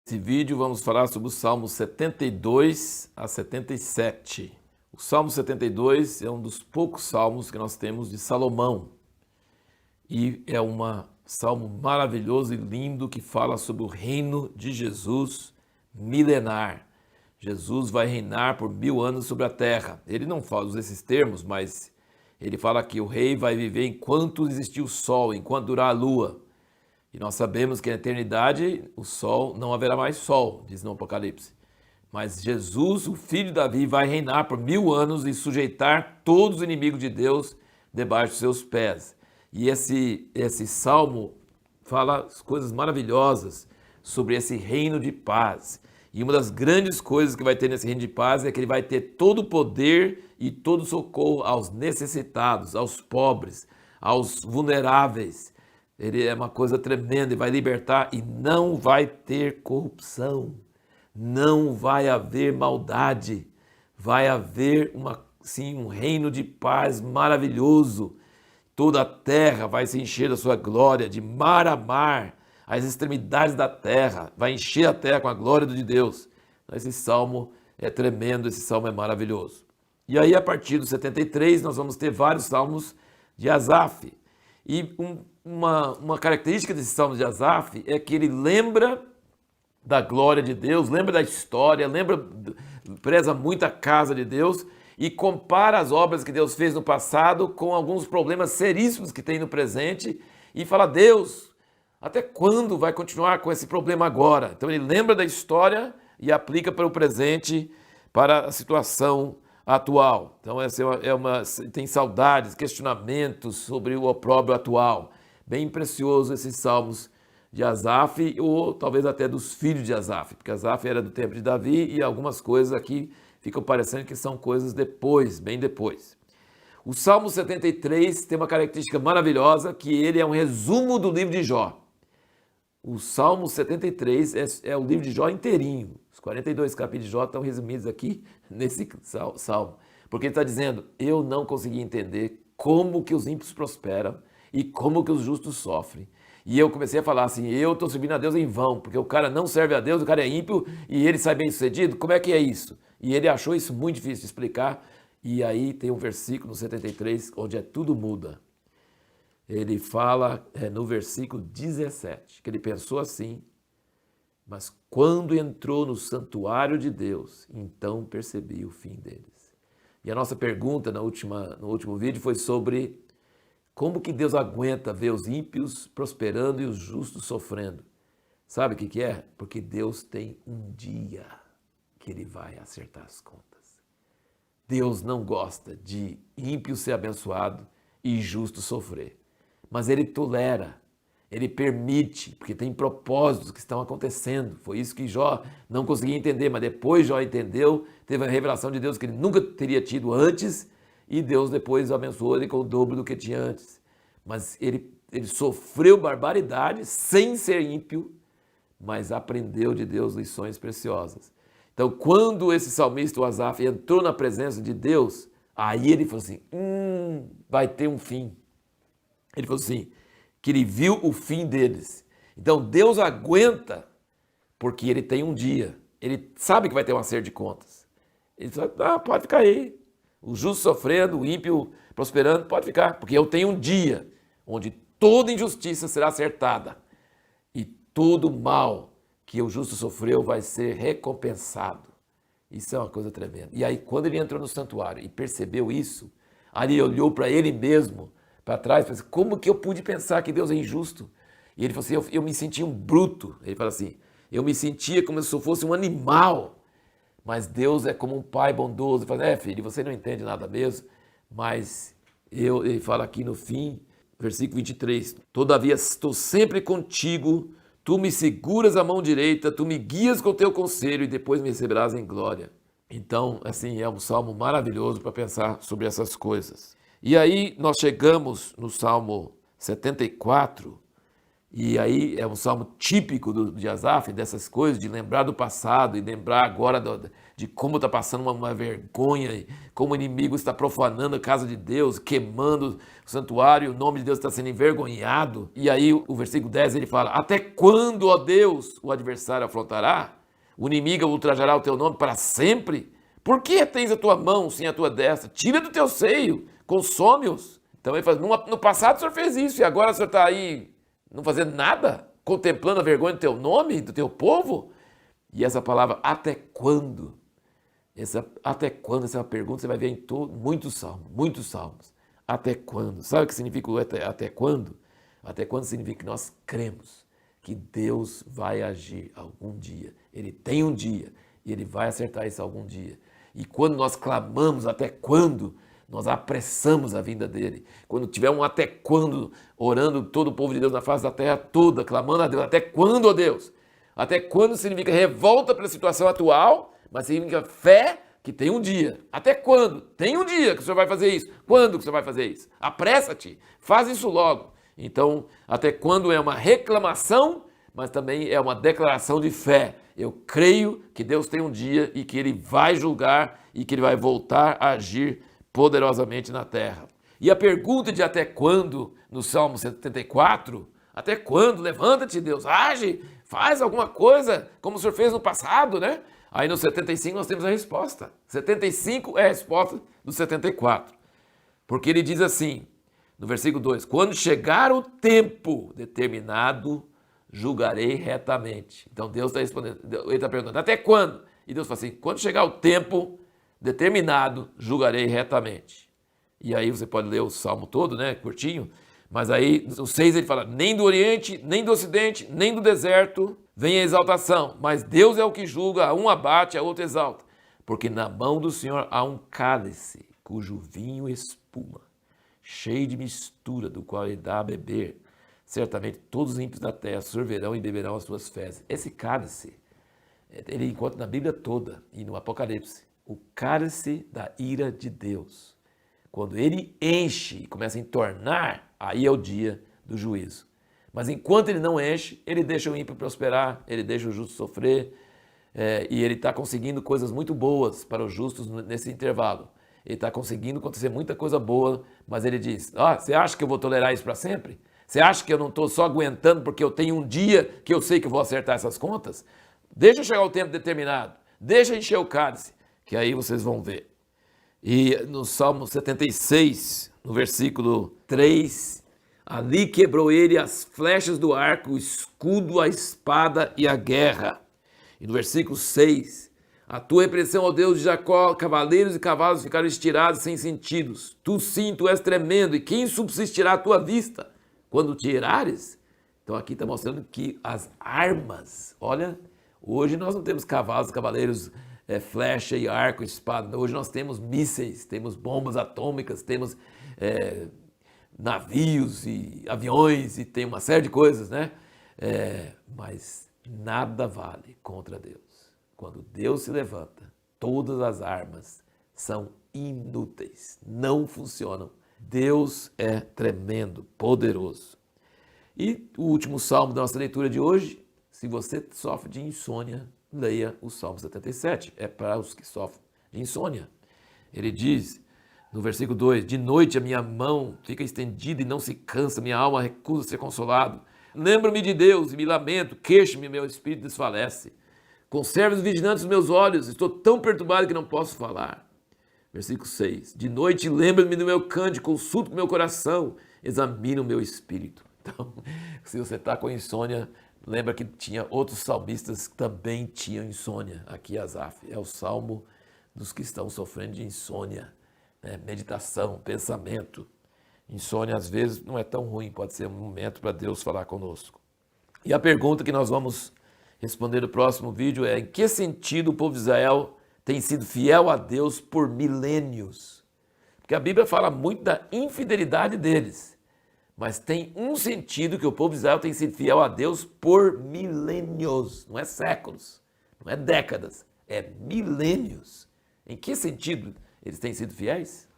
Nesse vídeo vamos falar sobre o Salmo 72 a 77. O Salmo 72 é um dos poucos salmos que nós temos de Salomão. E é um salmo maravilhoso e lindo que fala sobre o reino de Jesus milenar. Jesus vai reinar por 1000 anos sobre a terra. Ele não fala esses termos, mas ele fala que o rei vai viver enquanto existir o sol, enquanto durar a lua. E nós sabemos que na eternidade o sol não haverá mais sol, diz no Apocalipse. Mas Jesus, o filho de Davi, vai reinar por 1000 anos e sujeitar todos os inimigos de Deus debaixo dos seus pés. E esse salmo fala coisas maravilhosas sobre esse reino de paz. E uma das grandes coisas que vai ter nesse reino de paz é que ele vai ter todo o poder e todo o socorro aos necessitados, aos pobres, aos vulneráveis. Ele é uma coisa tremenda e vai libertar e não vai ter corrupção, não vai haver maldade, vai haver um reino de paz maravilhoso. Toda a terra vai se encher da sua glória, de mar a mar, as extremidades da terra, vai encher a terra com a glória de Deus. Esse salmo é tremendo, esse salmo é maravilhoso. E aí, a partir do 73, nós vamos ter vários salmos de Asaf. E uma característica desse salmo de Asaf é que ele lembra da glória de Deus, lembra da história, preza muito a casa de Deus e compara as obras que Deus fez no passado com alguns problemas seríssimos que tem no presente e fala: Deus, até quando vai continuar com esse problema agora? Então ele lembra da história e aplica para o presente, para a situação atual. Então essa tem saudades, questionamentos sobre o opróbrio atual. Bem precioso esses salmos de Asaf, ou talvez até dos filhos de Asaf, porque Asaf era do tempo de Davi e algumas coisas aqui ficam parecendo que são coisas depois, bem depois. O Salmo 73 tem uma característica maravilhosa, que ele é um resumo do livro de Jó. O Salmo 73 é o livro de Jó inteirinho. Os 42 capítulos de Jó estão resumidos aqui nesse salmo. Porque ele está dizendo: eu não consegui entender como que os ímpios prosperam e como que os justos sofrem. E eu comecei a falar assim: eu estou servindo a Deus em vão, porque o cara não serve a Deus, o cara é ímpio e ele sai bem sucedido. Como é que é isso? E ele achou isso muito difícil de explicar. E aí tem um versículo no 73 onde tudo muda. Ele fala no versículo 17, que ele pensou assim: mas quando entrou no santuário de Deus, então percebi o fim deles. E a nossa pergunta no último vídeo foi sobre como que Deus aguenta ver os ímpios prosperando e os justos sofrendo. Sabe o que é? Porque Deus tem um dia que ele vai acertar as contas. Deus não gosta de ímpio ser abençoado e justo sofrer. Mas ele tolera, ele permite, porque tem propósitos que estão acontecendo. Foi isso que Jó não conseguia entender, mas depois Jó entendeu, teve a revelação de Deus que ele nunca teria tido antes, e Deus depois abençoou ele com o dobro do que tinha antes. Mas ele sofreu barbaridade sem ser ímpio, mas aprendeu de Deus lições preciosas. Então, quando esse salmista, o Asaf, entrou na presença de Deus, aí ele falou assim: vai ter um fim. Ele falou assim, que ele viu o fim deles. Então Deus aguenta porque ele tem um dia. Ele sabe que vai ter um acerto de contas. Ele fala: pode ficar aí. O justo sofrendo, o ímpio prosperando, pode ficar. Porque eu tenho um dia onde toda injustiça será acertada. E todo mal que o justo sofreu vai ser recompensado. Isso é uma coisa tremenda. E aí quando ele entrou no santuário e percebeu isso, ali ele olhou para ele mesmo, para trás, pensei: como que eu pude pensar que Deus é injusto? E ele falou assim: eu me sentia um bruto. Ele fala assim: eu me sentia como se eu fosse um animal. Mas Deus é como um pai bondoso. Ele fala: filho, você não entende nada mesmo. Mas ele fala aqui no fim, versículo 23, todavia estou sempre contigo, tu me seguras a mão direita, tu me guias com o teu conselho e depois me receberás em glória. Então, assim, é um salmo maravilhoso para pensar sobre essas coisas. E aí nós chegamos no Salmo 74 E aí é um salmo típico de Asaf, dessas coisas, de lembrar do passado e lembrar agora de como está passando uma vergonha, e como o inimigo está profanando a casa de Deus, queimando o santuário, o nome de Deus está sendo envergonhado. E aí o versículo 10 ele fala: até quando, ó Deus, o adversário afrontará? O inimigo ultrajará o teu nome para sempre? Por que tens a tua mão sem a tua destra? Tira do teu seio, consome-os. Então ele fala: no passado o senhor fez isso e agora o senhor está aí não fazendo nada, contemplando a vergonha do teu nome, do teu povo? E essa palavra, até quando? Até quando? Essa é uma pergunta que você vai ver em muitos salmos. Até quando? Sabe o que significa o até quando? Até quando significa que nós cremos que Deus vai agir algum dia. Ele tem um dia e Ele vai acertar isso algum dia. E quando nós clamamos até quando, nós apressamos a vinda dele. Quando tiver um até quando, orando todo o povo de Deus na face da terra toda, clamando a Deus, até quando, ó Deus? Até quando significa revolta pela situação atual, mas significa fé que tem um dia. Até quando? Tem um dia que o Senhor vai fazer isso. Quando que o Senhor vai fazer isso? Apressa-te, faz isso logo. Então, até quando é uma reclamação, mas também é uma declaração de fé. Eu creio que Deus tem um dia e que Ele vai julgar e que Ele vai voltar a agir poderosamente na terra. E a pergunta de até quando, no Salmo 74, até quando? Levanta-te, Deus, age, faz alguma coisa, como o Senhor fez no passado, né? Aí no 75 nós temos a resposta. 75 é a resposta do 74. Porque ele diz assim, no versículo 2, quando chegar o tempo determinado, julgarei retamente. Então Deus está respondendo, ele está perguntando, até quando? E Deus fala assim, quando chegar o tempo determinado, julgarei retamente. E aí você pode ler o salmo todo, né, curtinho, mas aí o 6 ele fala, nem do Oriente, nem do Ocidente, nem do deserto vem a exaltação, mas Deus é o que julga, a um abate, a outro exalta. Porque na mão do Senhor há um cálice, cujo vinho espuma, cheio de mistura, do qual ele dá a beber. Certamente todos os ímpios da terra sorverão e beberão as suas fezes. Esse cálice, ele encontra na Bíblia toda e no Apocalipse. O cálice da ira de Deus. Quando ele enche e começa a entornar, aí é o dia do juízo. Mas enquanto ele não enche, ele deixa o ímpio prosperar, ele deixa o justo sofrer, e ele está conseguindo coisas muito boas para os justos nesse intervalo. Ele está conseguindo acontecer muita coisa boa, mas ele diz, você acha que eu vou tolerar isso para sempre? Você acha que eu não estou só aguentando porque eu tenho um dia que eu sei que eu vou acertar essas contas? Deixa chegar o tempo determinado, deixa encher o cálice, que aí vocês vão ver. E no Salmo 76, no versículo 3, ali quebrou ele as flechas do arco, o escudo, a espada e a guerra. E no versículo 6, a tua repreensão, ó Deus de Jacó, cavaleiros e cavalos ficaram estirados sem sentidos. Tu sim, tu és tremendo, e quem subsistirá à tua vista? Quando te irares? Então aqui está mostrando que as armas, olha, hoje nós não temos cavalos, cavaleiros, flecha e arco, espada. Hoje nós temos mísseis, temos bombas atômicas, temos navios e aviões e tem uma série de coisas, né? Mas nada vale contra Deus. Quando Deus se levanta, todas as armas são inúteis, não funcionam. Deus é tremendo, poderoso. E o último salmo da nossa leitura de hoje, se você sofre de insônia, leia o Salmo 77, é para os que sofrem de insônia. Ele diz, no versículo 2, de noite a minha mão fica estendida e não se cansa, minha alma recusa ser consolado. Lembro-me de Deus e me lamento, queixo-me, meu espírito desfalece. Conservo vigilantes os meus olhos, estou tão perturbado que não posso falar. Versículo 6, de noite lembro-me do meu cântico, consulto com meu coração, examino o meu espírito. Então, se você está com insônia, lembra que tinha outros salmistas que também tinham insônia. Aqui Asaf é o salmo dos que estão sofrendo de insônia, né? Meditação, pensamento. Insônia às vezes não é tão ruim, pode ser um momento para Deus falar conosco. E a pergunta que nós vamos responder no próximo vídeo é: em que sentido o povo de Israel tem sido fiel a Deus por milênios? Porque a Bíblia fala muito da infidelidade deles. Mas tem um sentido que o povo de Israel tem sido fiel a Deus por milênios. Não é séculos, não é décadas, é milênios. Em que sentido eles têm sido fiéis?